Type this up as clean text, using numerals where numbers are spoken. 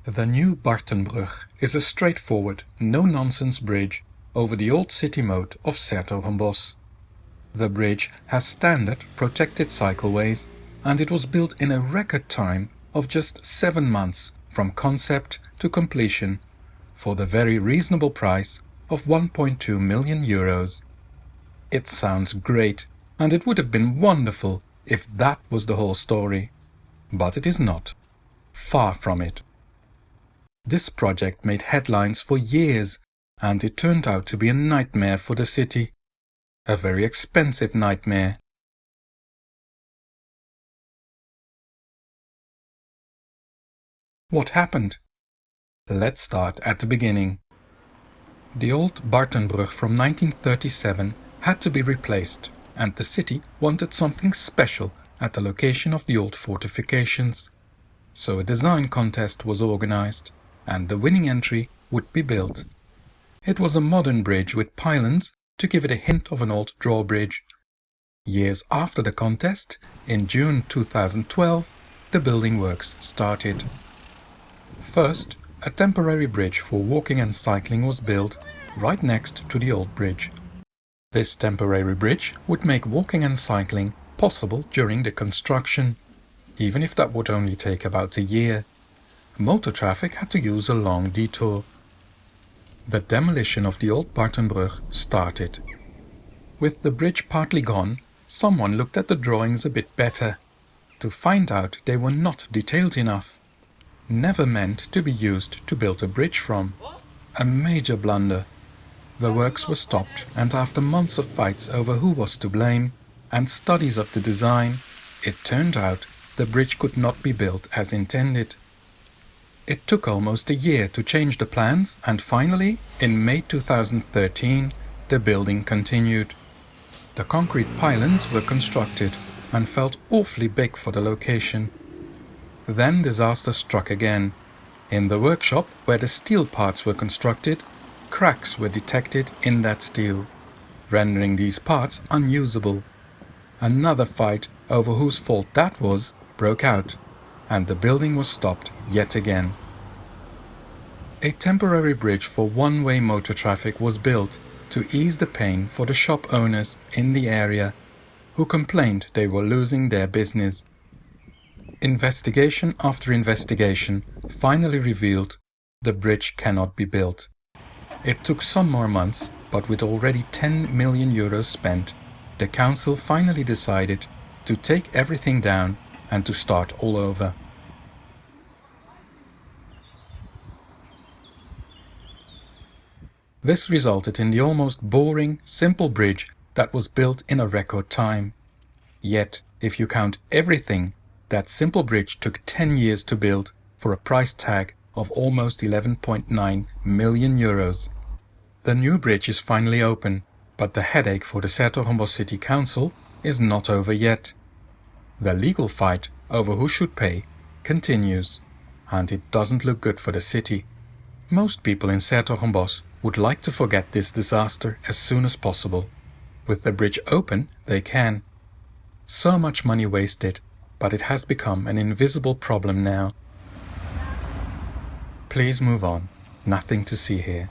The new Bartenbrug is a straightforward, no-nonsense bridge over the old city moat of s-Hertogenbosch. The bridge has standard protected cycleways, and it was built in a record time of just 7 months from concept to completion for the very reasonable price of 1.2 million euros. It sounds great, and it would have been wonderful if that was the whole story. But it is not. Far from it. This project made headlines for years, and it turned out to be a nightmare for the city. A very expensive nightmare. What happened? Let's start at the beginning. The old Bartenbrug from 1937 had to be replaced, and the city wanted something special at the location of the old fortifications. So a design contest was organized, and the winning entry would be built. It was a modern bridge with pylons to give it a hint of an old drawbridge. Years after the contest, in June 2012, the building works started. First, a temporary bridge for walking and cycling was built right next to the old bridge. This temporary bridge would make walking and cycling possible during the construction, even if that would only take about a year. Motor traffic had to use a long detour. The demolition of the old Bartenbrug started. With the bridge partly gone, someone looked at the drawings a bit better, to find out they were not detailed enough. Never meant to be used to build a bridge from. A major blunder. The works were stopped, and after months of fights over who was to blame, and studies of the design, it turned out the bridge could not be built as intended. It took almost a year to change the plans, and finally, in May 2013, the building continued. The concrete pylons were constructed and felt awfully big for the location. Then disaster struck again. In the workshop where the steel parts were constructed, cracks were detected in that steel, rendering these parts unusable. Another fight over whose fault that was broke out, and the building was stopped yet again. A temporary bridge for one-way motor traffic was built to ease the pain for the shop owners in the area, who complained they were losing their business. Investigation after investigation finally revealed the bridge cannot be built. It took some more months, but with already 10 million euros spent, the council finally decided to take everything down and to start all over. This resulted in the almost boring, simple bridge that was built in a record time. Yet, if you count everything, that simple bridge took 10 years to build for a price tag of almost 11.9 million euros. The new bridge is finally open, but the headache for the s-Hertogenbosch City Council is not over yet. The legal fight over who should pay continues, and it doesn't look good for the city. Most people in s-Hertogenbosch would like to forget this disaster as soon as possible. With the bridge open, they can. So much money wasted, but it has become an invisible problem now. Please move on. Nothing to see here.